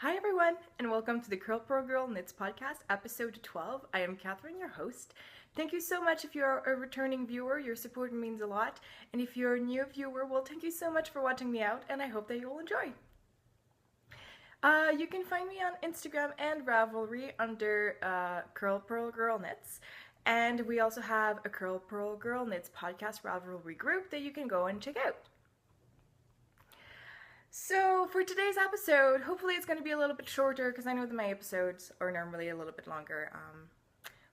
Hi everyone, and welcome to the Curl Pro Girl Knits Podcast, episode 12. I am Catherine, your host. Thank you so much if you're a returning viewer. Your support means a lot. And if you're a new viewer, well, thank you so much for watching me out, and I hope that you will enjoy. You can find me on Instagram and Ravelry under Curl Pearl Girl Knits. And we also have a Curl Pearl Girl Knits podcast Ravelry group that you can go and check out. So for today's episode, hopefully it's going to be a little bit shorter because I know that my episodes are normally a little bit longer,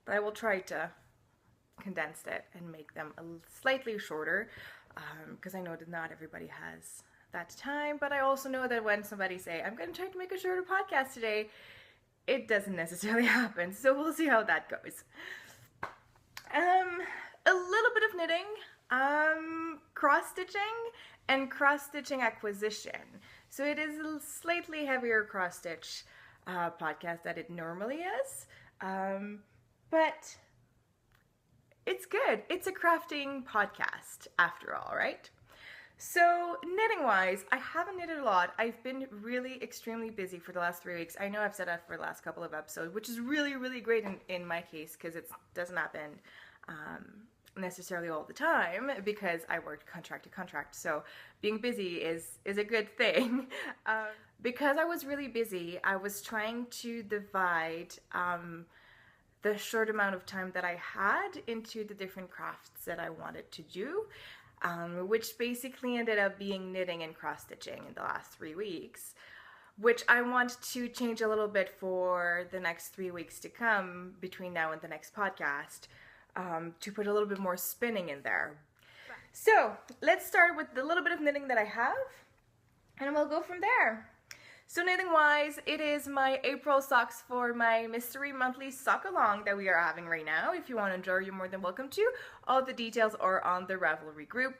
but I will try to condense it and make them slightly shorter because I know that not everybody has that time, but I also know that when somebody say, I'm going to try to make a shorter podcast today, it doesn't necessarily happen, so we'll see how that goes. A little bit of knitting, cross-stitching, and cross-stitching acquisition. So it is a slightly heavier cross-stitch podcast than it normally is, but it's good. It's a crafting podcast after all, right? So knitting-wise, I haven't knitted a lot. I've been really extremely busy for the last 3 weeks. I know I've said that for the last couple of episodes, which is really, really great in my case because it doesn't happen necessarily all the time because I work contract to contract, so being busy is a good thing. Because I was really busy, I was trying to divide the short amount of time that I had into the different crafts that I wanted to do, which basically ended up being knitting and cross-stitching in the last 3 weeks, which I want to change a little bit for the next 3 weeks to come between now and the next podcast. To put a little bit more spinning in there. So let's start with the little bit of knitting that I have, and we'll go from there. So knitting wise, it is my April socks for my mystery monthly sock along that we are having right now. If you want to enjoy, you're more than welcome to. All the details are on the Ravelry group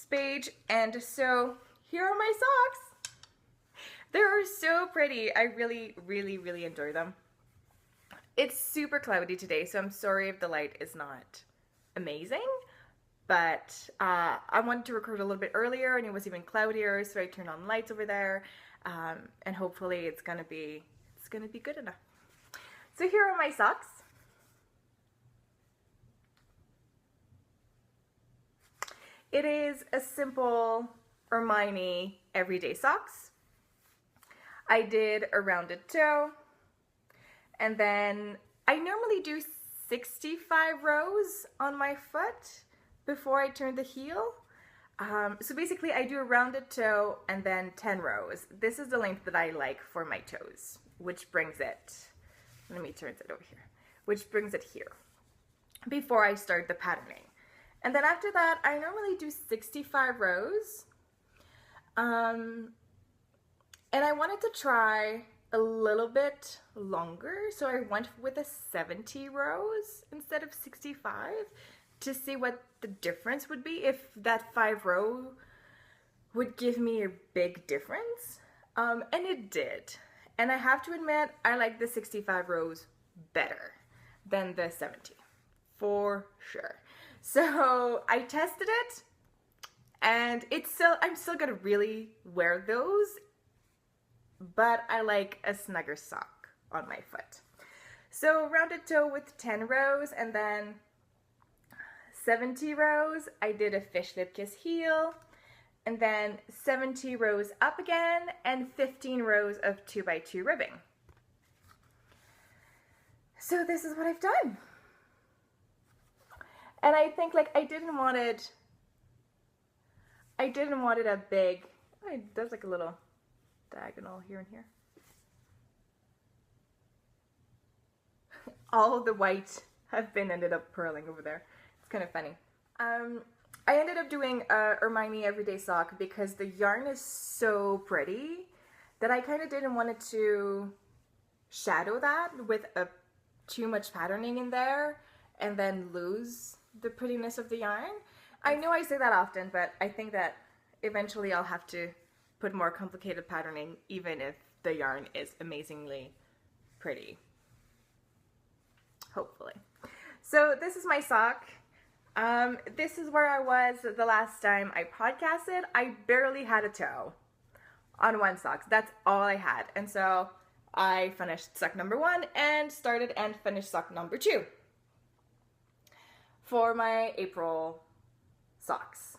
page. And so here are my socks. They're so pretty. I really, really, really enjoy them. It's super cloudy today, so I'm sorry if the light is not amazing, but I wanted to record a little bit earlier and it was even cloudier, so I turned on lights over there, and hopefully it's gonna be good enough. So here are my socks. It is a simple Hermione everyday socks. I did a rounded toe. And then I normally do 65 rows on my foot before I turn the heel. So basically I do a rounded toe and then 10 rows. This is the length that I like for my toes, which brings it, let me turn it over here, which brings it here before I start the patterning. And then after that, I normally do 65 rows. And I wanted to try a little bit longer, so I went with a 70 rows instead of 65 to see what the difference would be, if that 5 row would give me a big difference, and it did. And I have to admit, I like the 65 rows better than the 70, for sure. So I tested it, and I'm still gonna really wear those, but I like a snugger sock on my foot. So rounded toe with 10 rows and then 70 rows. I did a fish lip kiss heel and then 70 rows up again and 15 rows of 2x2 ribbing. So this is what I've done. And I think like I didn't want it a big, oh, it does like a little diagonal here and here. All of the white have been ended up purling over there. It's kind of funny. I ended up doing a Hermione everyday sock because the yarn is so pretty that I kind of didn't want it to shadow that with too much patterning in there and then lose the prettiness of the yarn. I know I say that often, but I think that eventually I'll have to put more complicated patterning even if the yarn is amazingly pretty. Hopefully. So this is my sock. This is where I was the last time I podcasted. I barely had a toe on one sock. That's all I had. And so I finished sock number 1 and started and finished sock number 2 for my April socks.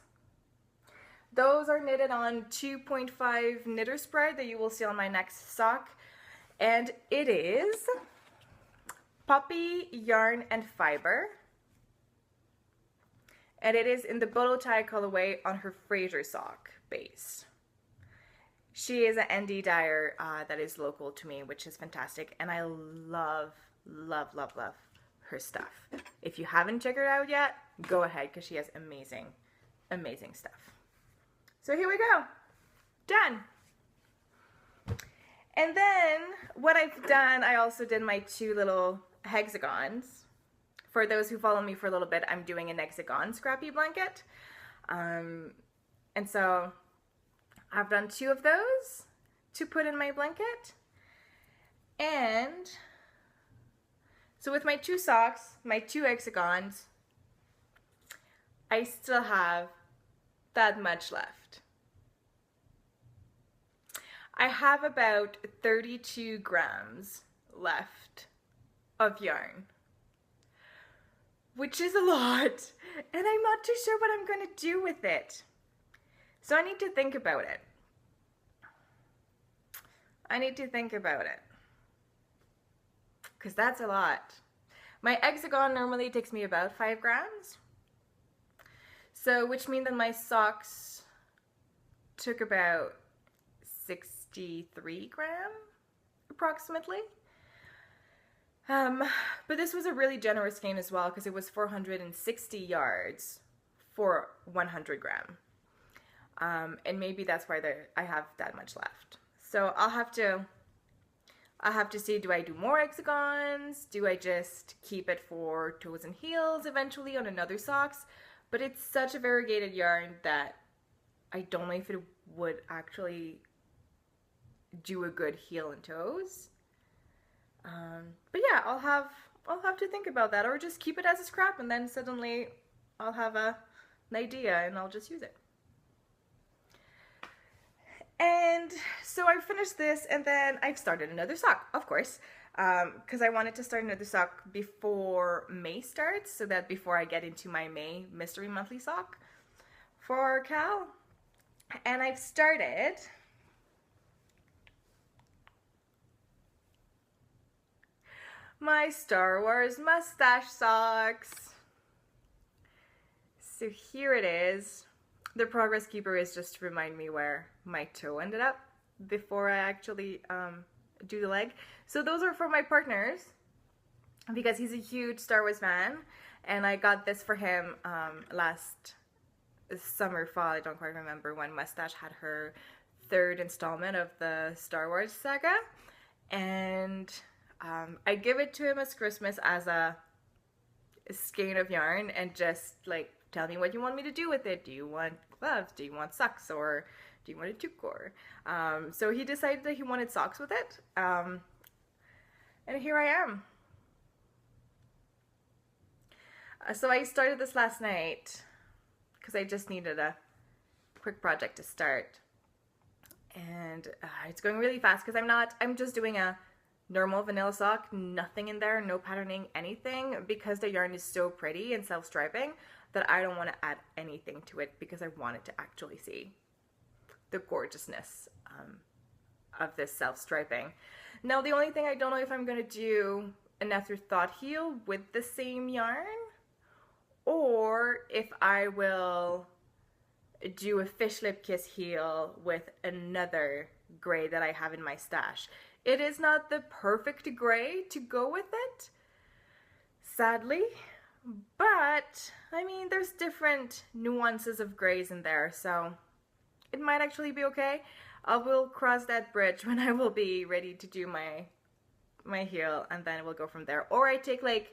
Those are knitted on 2.5 knitter spread that you will see on my next sock, and it is Poppy yarn and fiber, and it is in the bolo tie colorway on her Fraser sock base. She is an ND dyer that is local to me, which is fantastic, and I love, love, love, love her stuff. If you haven't checked her out yet, go ahead, because she has amazing, amazing stuff. So here we go. Done. And then what I've done, I also did my 2 little hexagons. For those who follow me for a little bit, I'm doing an hexagon scrappy blanket. And so I've done 2 of those to put in my blanket. And so with my 2 socks, my 2 hexagons, I still have that much left. I have about 32 grams left of yarn, which is a lot, and I'm not too sure what I'm going to do with it. So I need to think about it. Because that's a lot. My hexagon normally takes me about 5 grams. So, which means that my socks took about 63 grams, approximately. But this was a really generous skein as well, because it was 460 yards for 100 gram. And maybe that's why I have that much left. So I'll have to see, do I do more hexagons? Do I just keep it for toes and heels eventually on another socks? But it's such a variegated yarn that I don't know if it would actually do a good heel and toes. But yeah, I'll have to think about that, or just keep it as a scrap, and then suddenly I'll have an idea and I'll just use it. And so I finished this, and then I've started another sock, of course, because I wanted to start another sock before May starts, so that before I get into my May mystery monthly sock for Cal. And I've started my Star Wars mustache socks. So here it is. The progress keeper is just to remind me where my toe ended up before I actually do the leg. So those are for my partners, because he's a huge Star Wars fan, and I got this for him last summer, fall, I don't quite remember, when Mustache had her 3rd installment of the Star Wars saga, and I give it to him as Christmas as a skein of yarn, and just like, tell me what you want me to do with it. Do you want gloves? Do you want socks? Or do you want a tuque? So he decided that he wanted socks with it. And here I am. So I started this last night because I just needed a quick project to start. And it's going really fast because I'm just doing a normal vanilla sock, nothing in there, no patterning, anything, because the yarn is so pretty and self-striping that I don't want to add anything to it, because I wanted to actually see the gorgeousness of this self-striping. Now, the only thing I don't know if I'm going to do an afterthought heel with the same yarn, or if I will do a fish lip kiss heel with another gray that I have in my stash. It is not the perfect gray to go with it, sadly, but I mean, there's different nuances of grays in there, so it might actually be okay. I will cross that bridge when I will be ready to do my heel, and then we'll go from there. Or I take like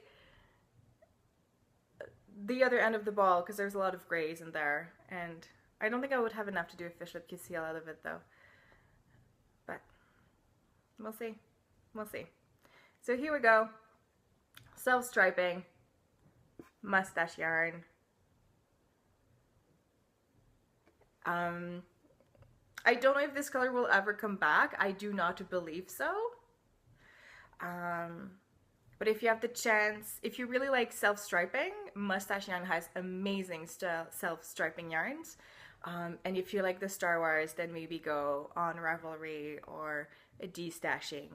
the other end of the ball, because there's a lot of grays in there, and I don't think I would have enough to do a fish lip kiss heel out of it though. But we'll see. We'll see. So here we go. Self-striping mustache yarn. I don't know if this color will ever come back. I do not believe so. But if you have the chance, if you really like self-striping, Mustache Yarn has amazing self-striping yarns. And if you like the Star Wars, then maybe go on Ravelry or a destashing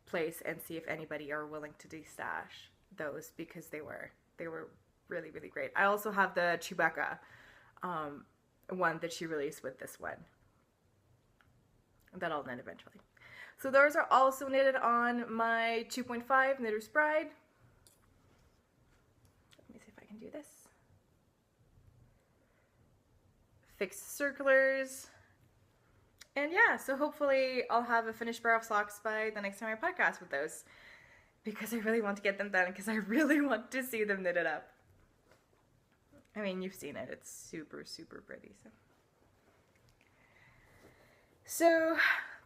place and see if anybody are willing to destash those, because they were really, really great. I also have the Chewbacca one that she released with this one that I'll knit eventually. So those are also knitted on my 2.5 Knitter's Pride. Let me see if I can do this. Fixed circulars. And yeah, so hopefully I'll have a finished pair of socks by the next time I podcast with those, because I really want to get them done, because I really want to see them knitted up. I mean, you've seen it. It's super, super pretty. So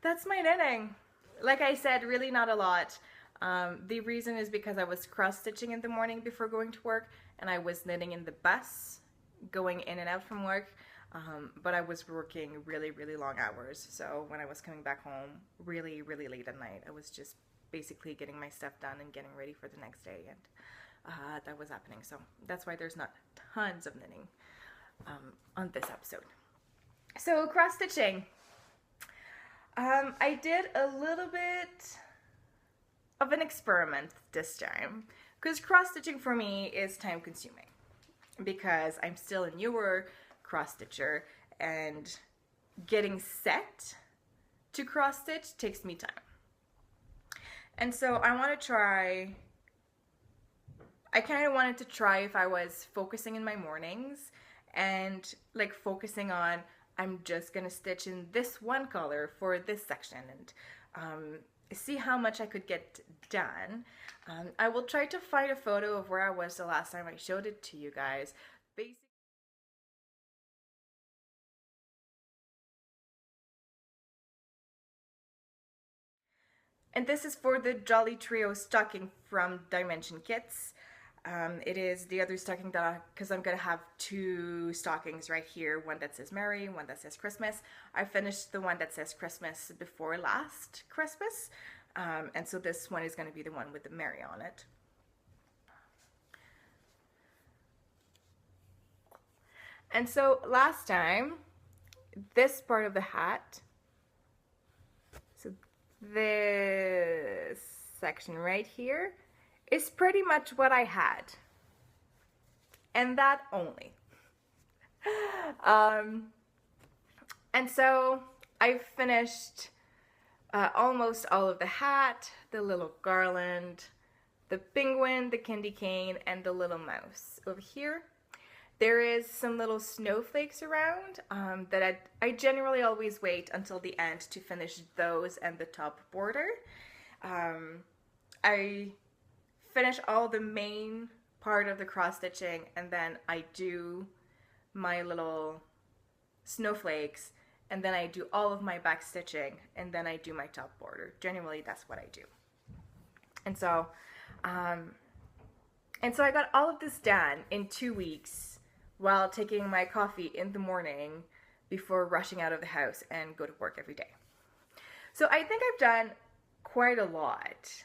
that's my knitting. Like I said, really not a lot. The reason is because I was cross-stitching in the morning before going to work, and I was knitting in the bus going in and out from work. But I was working really, really long hours. So when I was coming back home really, really late at night, I was just basically getting my stuff done and getting ready for the next day. And that was happening. So that's why there's not tons of knitting on this episode. So cross-stitching. I did a little bit of an experiment this time, because cross-stitching for me is time consuming, because I'm still a newer cross-stitcher, and getting set to cross-stitch takes me time. And so I kind of wanted to try if I was focusing in my mornings and like focusing on, I'm just gonna stitch in this one color for this section, and see how much I could get done. I will try to find a photo of where I was the last time I showed it to you guys. And this is for the Jolly Trio stocking from Dimension Kits. It is the other stocking that, because I'm going to have two stockings right here, one that says Merry, one that says Christmas. I finished the one that says Christmas before last Christmas, and so this one is going to be the one with the Merry on it. And so last time, this part of the hat, so this section right here, is pretty much what I had, and that only. And so I finished almost all of the hat, the little garland, the penguin, the candy cane, and the little mouse. Over here, there is some little snowflakes around that I generally always wait until the end to finish those and the top border. I finish all the main part of the cross stitching, and then I do my little snowflakes, and then I do all of my back stitching, and then I do my top border. Generally, that's what I do. And so I got all of this done in 2 weeks while taking my coffee in the morning before rushing out of the house and go to work every day. So I think I've done quite a lot.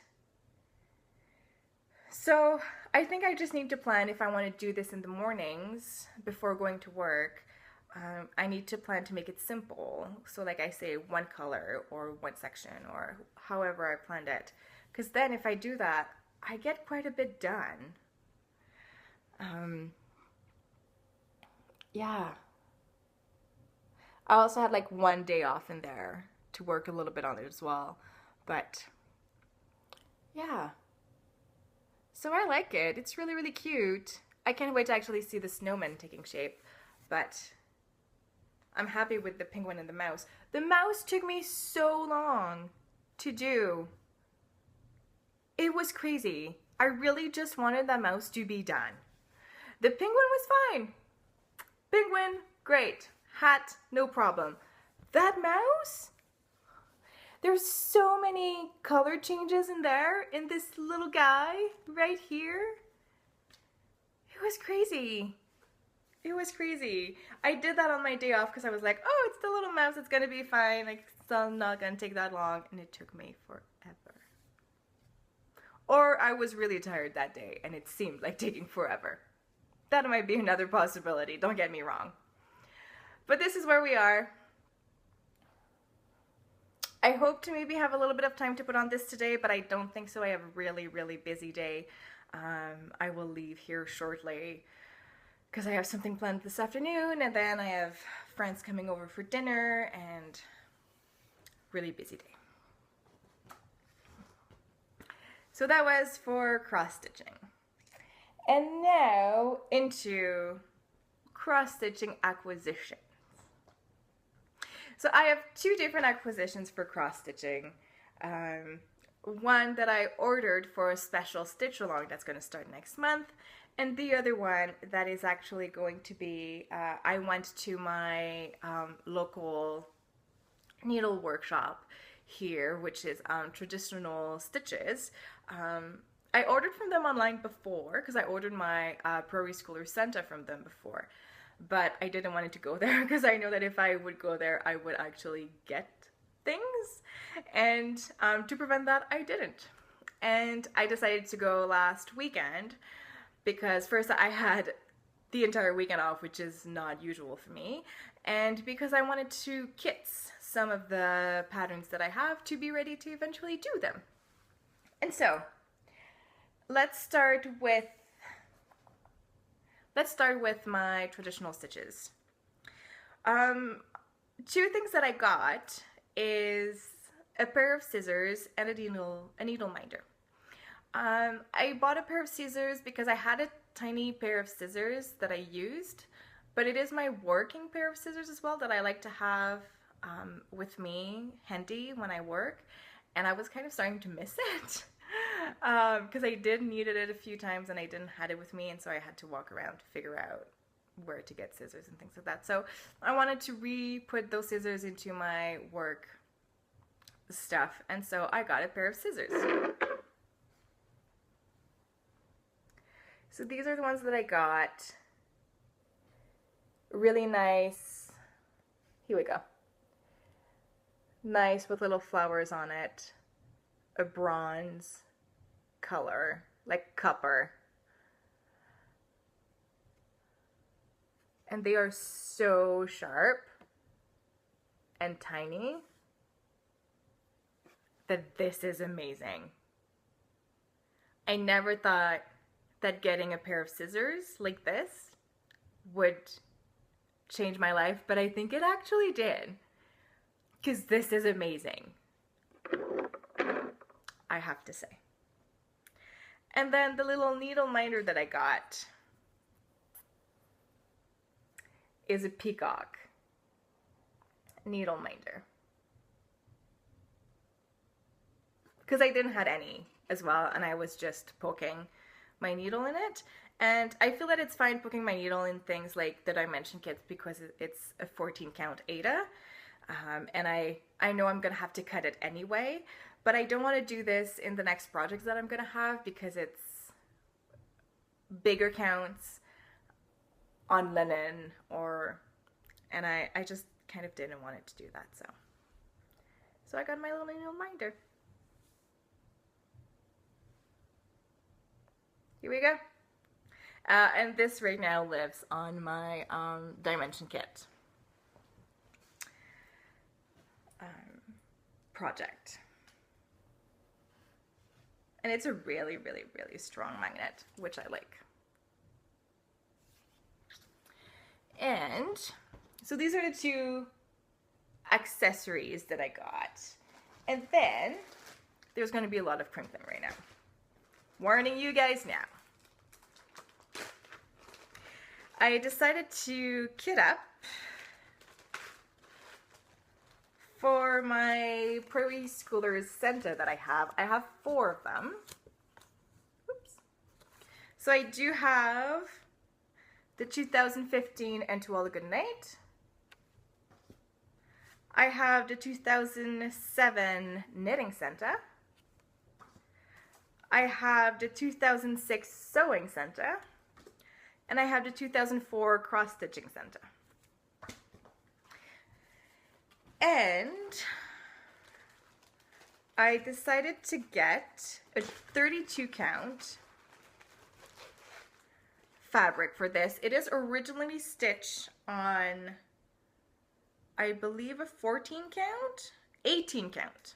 So I think I just need to plan if I want to do this in the mornings before going to work. I need to plan to make it simple. So like I say, one color or one section or however I planned it. Because then if I do that, I get quite a bit done. Yeah. I also had like one day off in there to work a little bit on it as well. But yeah. So I like it. It's really, really cute. I can't wait to actually see the snowman taking shape. But I'm happy with the penguin and the mouse. The mouse took me so long to do. It was crazy. I really just wanted that mouse to be done. The penguin was fine. Penguin, great. Hat, no problem. That mouse? There's so many color changes in there, in this little guy right here. It was crazy. It was crazy. I did that on my day off because I was like, oh, it's the little mouse, it's gonna be fine. Like, it's not gonna take that long. And it took me forever. Or I was really tired that day and it seemed like taking forever. That might be another possibility, don't get me wrong. But this is where we are. I hope to maybe have a little bit of time to put on this today, but I don't think so. I have a really, really busy day. I will leave here shortly because I have something planned this afternoon, and then I have friends coming over for dinner, and really busy day. So that was for cross stitching. And now into cross stitching acquisitions. So I have two different acquisitions for cross stitching. One that I ordered for a special stitch along that's going to start next month, and the other one that is actually going to be, I went to my local needle workshop here, which is Traditional Stitches. I ordered from them online before because I ordered my Pro Reschooler Senta from them before, but I didn't want it to go there because I know that if I would go there I would actually get things, and to prevent that I didn't. And I decided to go last weekend because first I had the entire weekend off, which is not usual for me, and because I wanted to kit some of the patterns that I have to be ready to eventually do them. And so let's start with my traditional stitches. Two things that I got is a pair of scissors and a needle minder. I bought a pair of scissors because I had a tiny pair of scissors that I used, but it is my working pair of scissors as well that I like to have with me handy when I work, and I was kind of starting to miss it because I did needed it a few times and I didn't have it with me, and so I had to walk around to figure out where to get scissors and things like that. So I wanted to re-put those scissors into my work stuff, and so I got a pair of scissors. So these are the ones that I got. Really nice. Here we go. Nice with little flowers on it. A bronze color, like copper. And they are so sharp and tiny that this is amazing. I never thought that getting a pair of scissors like this would change my life, but I think it actually did, because this is amazing, I have to say. And then the little needle minder that I got is a peacock needle minder, because I didn't have any as well, and I was just poking my needle in it. And I feel that it's fine poking my needle in things like the dimension kits because it's a 14 count Aida, and I know I'm gonna have to cut it anyway, but I don't want to do this in the next projects that I'm gonna have because it's bigger counts on linen, and I just kind of didn't want it to do that, so I got my little needle minder. Here we go. And this right now lives on my dimension kit project. And it's a really, really, really strong magnet, which I like. And so these are the two accessories that I got. And then there's going to be a lot of crinkling right now. Warning you guys now. I decided to kit up for my Pro Reschooler Senta that I have. I have 4 of them. Oops. So I do have the 2015 And To All a Good Night. I have the 2007 Knitting Senta. I have the 2006 Sewing Senta. And I have the 2004 Cross Stitching Senta. And I decided to get a 32 count fabric for this. It is originally stitched on, I believe, a 14 count? 18 count.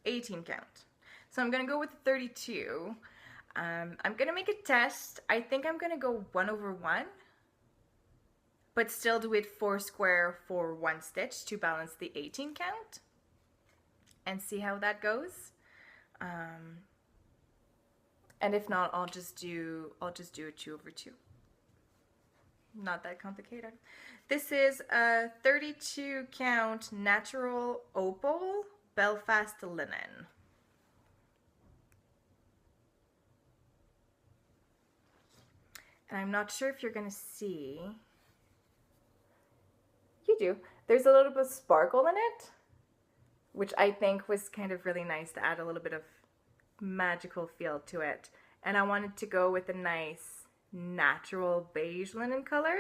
18 count. So I'm going to go with 32. I'm going to make a test. I think I'm going to go 1/1, but still do it 4 square for 1 stitch to balance the 18 count and see how that goes. And if not, I'll just do a 2/2. Not that complicated. This is a 32 count natural opal Belfast linen. And I'm not sure if you're gonna see. You do. There's a little bit of sparkle in it, which I think was kind of really nice to add a little bit of magical feel to it. And I wanted to go with a nice natural beige linen color,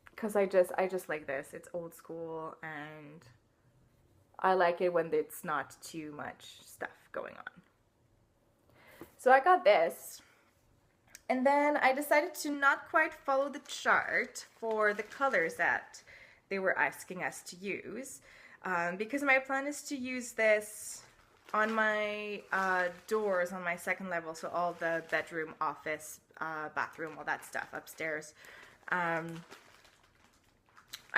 because I just like this. It's old school, and I like it when it's not too much stuff going on. So I got this, and then I decided to not quite follow the chart for the colors that they were asking us to use, because my plan is to use this on my doors on my second level, so all the bedroom, office, bathroom, all that stuff upstairs. I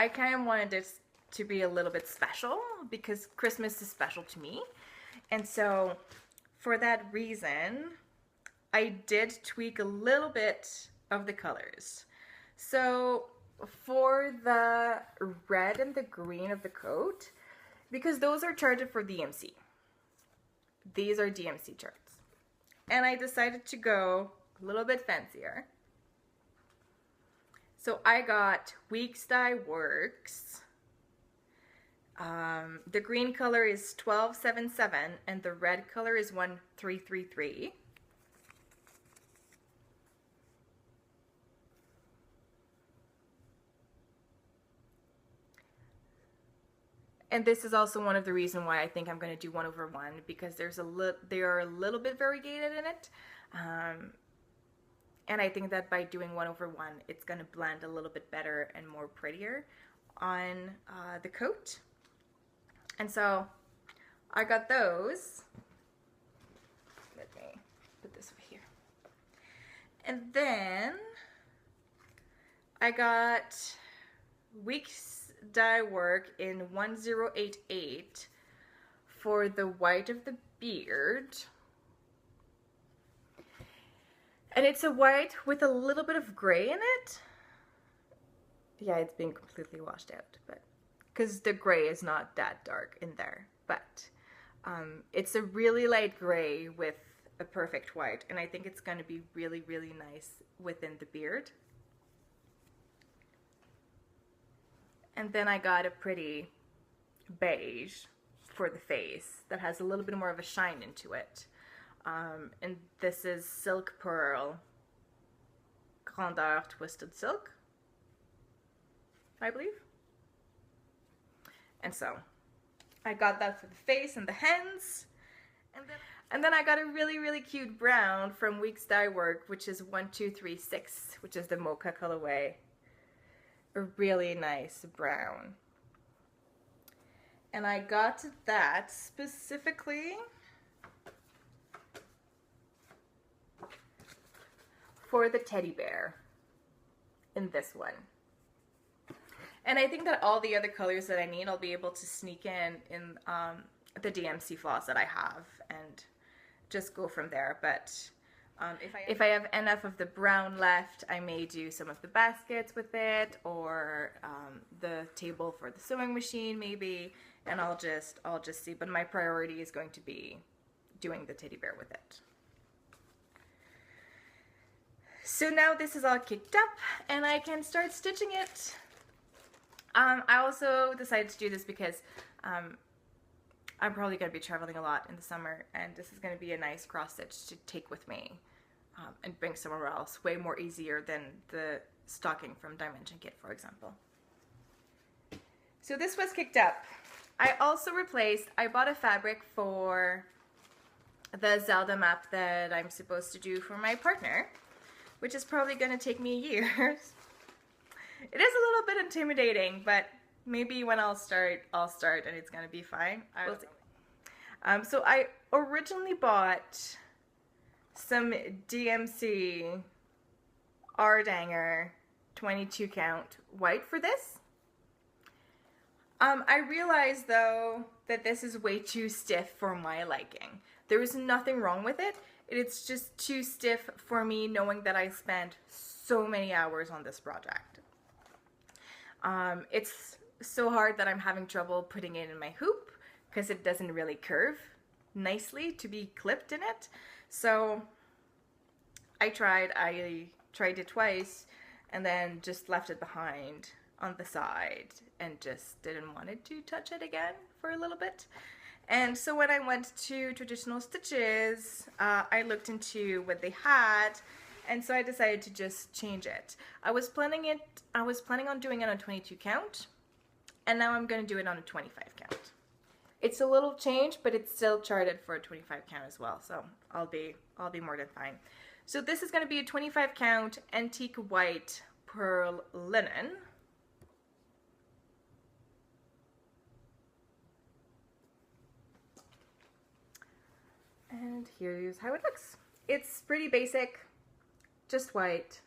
kind of wanted it to be a little bit special because Christmas is special to me, and so for that reason I did tweak a little bit of the colors. So for the red and the green of the coat, because those are charted for DMC, these are DMC charts, and I decided to go a little bit fancier. So I got Weeks Dye Works. The green color is 1277 and the red color is 1333. And this is also one of the reasons why I think I'm going to do 1/1, because they are a little bit variegated in it. And I think that by doing 1/1, it's going to blend a little bit better and more prettier on the coat. And so I got those. Let me put this over here. And then I got Weeks Dye Work in 1088 for the white of the beard. And it's a white with a little bit of gray in it. Yeah, it's been completely washed out, but because the gray is not that dark in there. But it's a really light gray with a perfect white, and I think it's going to be really, really nice within the beard. And then I got a pretty beige for the face that has a little bit more of a shine into it. And this is Silk Pearl Grandeur Twisted Silk, I believe. And so I got that for the face and the hands. And then I got a really, really cute brown from Weeks Dye Work, which is 1236, which is the mocha colorway. A really nice brown. And I got that specifically for the teddy bear in this one. And I think that all the other colors that I need, I'll be able to sneak in the DMC floss that I have and just go from there. But if I have enough of the brown left, I may do some of the baskets with it, or the table for the sewing machine maybe, and I'll just see. But my priority is going to be doing the teddy bear with it. So now this is all kicked up and I can start stitching it. I also decided to do this because I'm probably going to be traveling a lot in the summer, and this is going to be a nice cross stitch to take with me and bring somewhere else, way more easier than the stocking from Dimension Kit, for example. So this was kicked up. I also I bought a fabric for the Zelda map that I'm supposed to do for my partner, which is probably going to take me years. It is a little bit intimidating, but maybe when I'll start and it's going to be fine. We'll see. So I originally bought some DMC Ardanger 22 count white for this. I realized though that this is way too stiff for my liking. There is nothing wrong with it. It's just too stiff for me, knowing that I spent so many hours on this project. It's so hard that I'm having trouble putting it in my hoop because it doesn't really curve nicely to be clipped in it. So I tried it twice and then just left it behind on the side and just didn't want it to touch it again for a little bit. And so when I went to Traditional Stitches, I looked into what they had, and so I decided to just change it. I was planning on doing it on 22 count, and now I'm going to do it on a 25 count. It's a little change, but it's still charted for a 25 count as well, so I'll be more than fine. So this is going to be a 25 count antique white pearl linen. And here's how it looks. It's pretty basic, just white,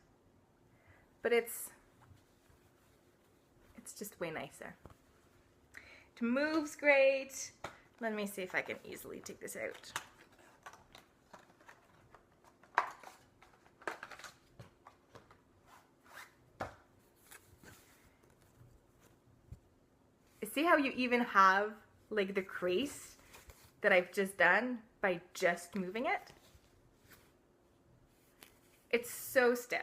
but it's just way nicer. It moves great. Let me see if I can easily take this out. See how you even have like the crease that I've just done by just moving it? It's so stiff.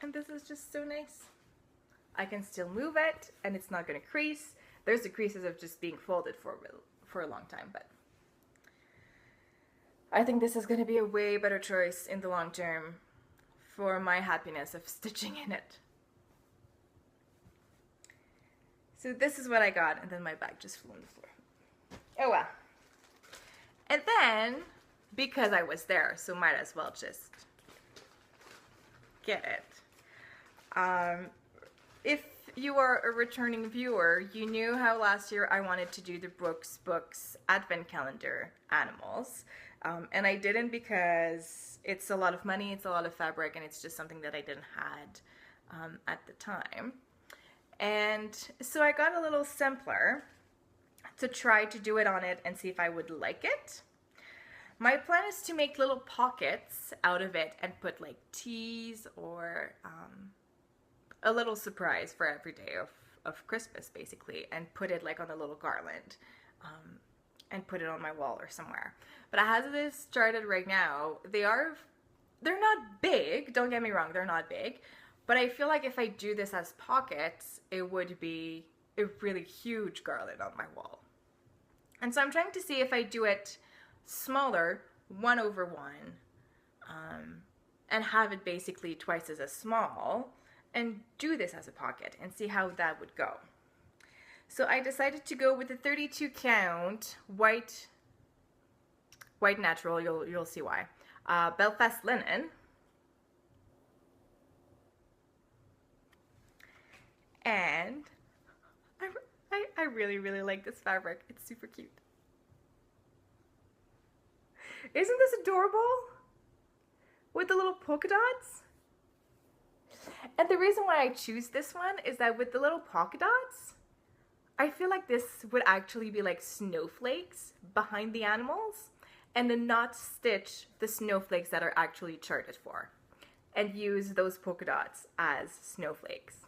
And this is just so nice. I can still move it and it's not going to crease. There's the creases of just being folded for a long time, but I think this is going to be a way better choice in the long term for my happiness of stitching in it. So this is what I got, and then my bag just flew on the floor. Oh well. And then, because I was there, so might as well just get it. If you are a returning viewer, you knew how last year I wanted to do the Brooks Books Advent Calendar animals. And I didn't because it's a lot of money, it's a lot of fabric, and it's just something that I didn't have at the time. And so I got a little simpler to try to do it on it and see if I would like it. My plan is to make little pockets out of it and put like teas or a little surprise for every day of Christmas basically, and put it like on a little garland and put it on my wall or somewhere. But as it is started right now, they're not big, don't get me wrong, they're not big, but I feel like if I do this as pockets, it would be a really huge garland on my wall. And so I'm trying to see if I do it smaller, 1/1, and have it basically twice as small, and do this as a pocket and see how that would go. So I decided to go with the 32 count white natural, you'll see why, Belfast linen. And I really, really like this fabric. It's super cute. Isn't this adorable? With the little polka dots? And the reason why I choose this one is that with the little polka dots, I feel like this would actually be like snowflakes behind the animals, and then not stitch the snowflakes that are actually charted for, and use those polka dots as snowflakes.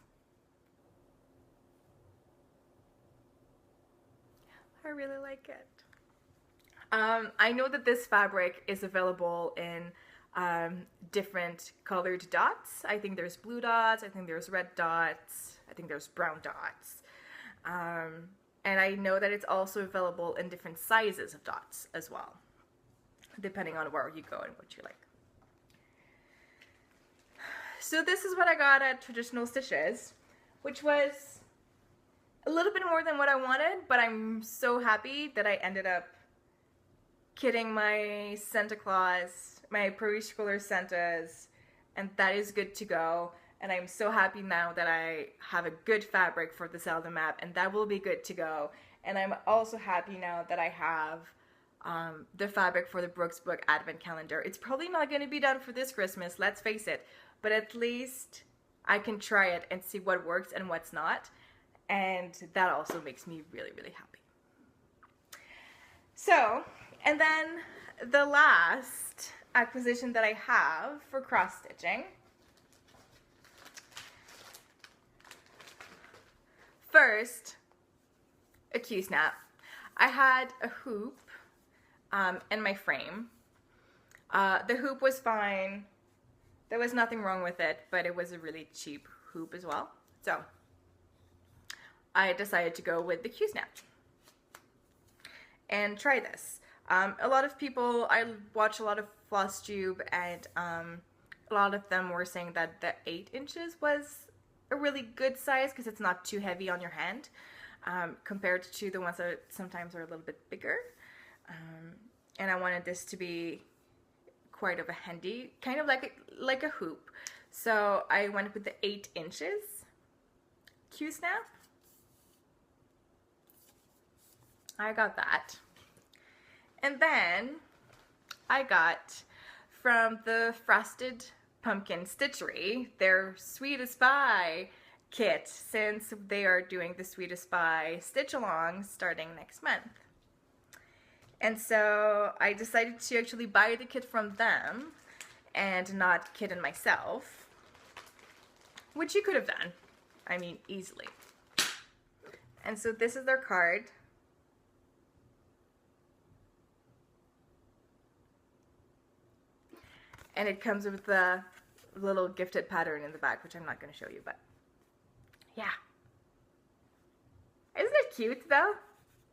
I really like it. I know that this fabric is available in different colored dots. I think there's blue dots, I think there's red dots, I think there's brown dots. And I know that it's also available in different sizes of dots as well, depending on where you go and what you like. So this is what I got at Traditional Stitches, which was a little bit more than what I wanted, but I'm so happy that I ended up kitting my Santa Claus, my preschooler Santas, and that is good to go. And I'm so happy now that I have a good fabric for the Zelda map, and that will be good to go. And I'm also happy now that I have the fabric for the Brooks Book Advent Calendar. It's probably not going to be done for this Christmas, let's face it, but at least I can try it and see what works and what's not. And that also makes me really, really happy. So, and then the last acquisition that I have for cross stitching. First, a Q-snap. I had a hoop in my frame. The hoop was fine. There was nothing wrong with it, but it was a really cheap hoop as well. So I decided to go with the Q-snap and try this. A lot of people, I watch a lot of FlossTube, and a lot of them were saying that the 8 inches was a really good size because it's not too heavy on your hand compared to the ones that sometimes are a little bit bigger. And I wanted this to be quite of a handy, kind of like a hoop. So I went with the 8 inches Q-snap. I got that. And then I got from the Frosted Pumpkin Stitchery their Sweetest Pie kit, since they are doing the Sweetest Pie stitch along starting next month. And so I decided to actually buy the kit from them and not kit it myself, which you could have done, I mean, easily. And so this is their card. And it comes with the little gifted pattern in the back, which I'm not going to show you, but yeah. Isn't it cute though?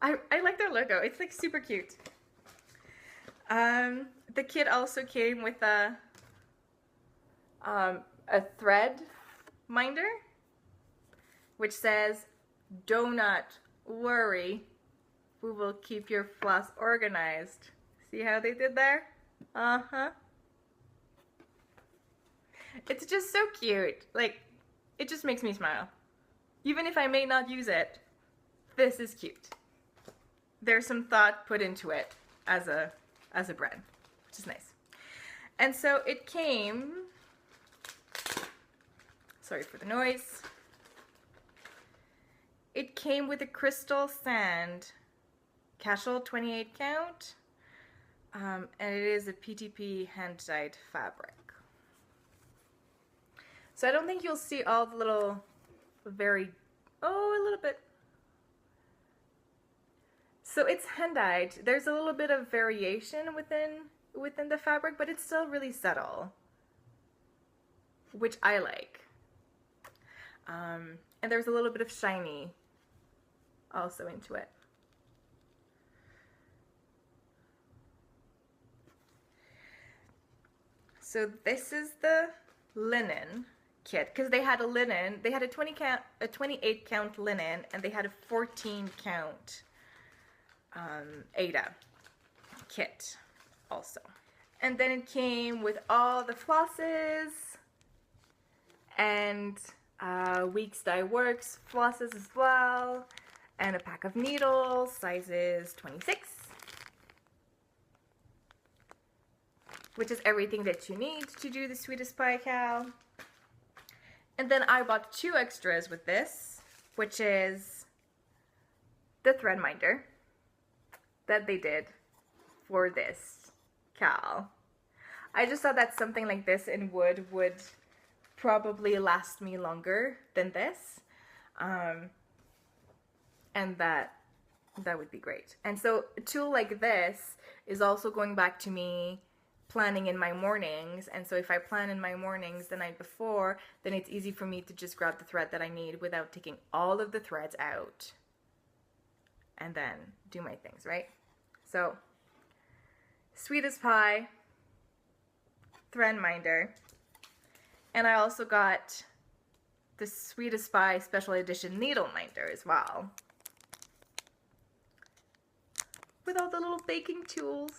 I like their logo. It's like super cute. The kit also came with a thread minder, which says, "Do not worry, we will keep your floss organized." See how they did there? Uh-huh. It's just so cute. Like, it just makes me smile. Even if I may not use it, this is cute. There's some thought put into it as a brand, which is nice. And so it came, sorry for the noise, it came with a crystal sand casual 28 count, and it is a PTP hand-dyed fabric. So I don't think you'll see all the little a little bit. So it's hand-dyed. There's a little bit of variation within the fabric, but it's still really subtle, which I like. And there's a little bit of shiny also into it. So this is the linen kit, because they had a linen, they had a 28 count linen, and they had a 14 count Aida kit also. And then it came with all the flosses and Weeks Dye Works flosses as well, and a pack of needles, sizes 26, which is everything that you need to do the Sweetest Pie Cal. And then I bought 2 extras with this, which is the thread minder that they did for this cal. I just thought that something like this in wood would probably last me longer than this, and that would be great. And so a tool like this is also going back to me planning in my mornings, and so if I plan in my mornings the night before, then it's easy for me to just grab the thread that I need without taking all of the threads out and then do my things, right? So, Sweetest Pie thread minder, And I also got the Swedish Spy Special Edition needle minder as well, with all the little baking tools.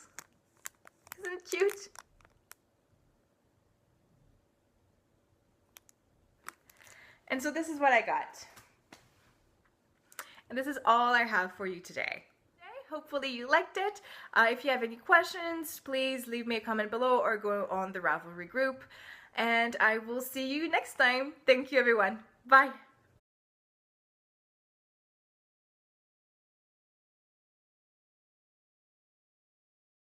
Isn't it cute? And so this is what I got. And this is all I have for you today. Hopefully you liked it. If you have any questions, please leave me a comment below or go on the Ravelry group. And I will see you next time. Thank you, everyone. Bye.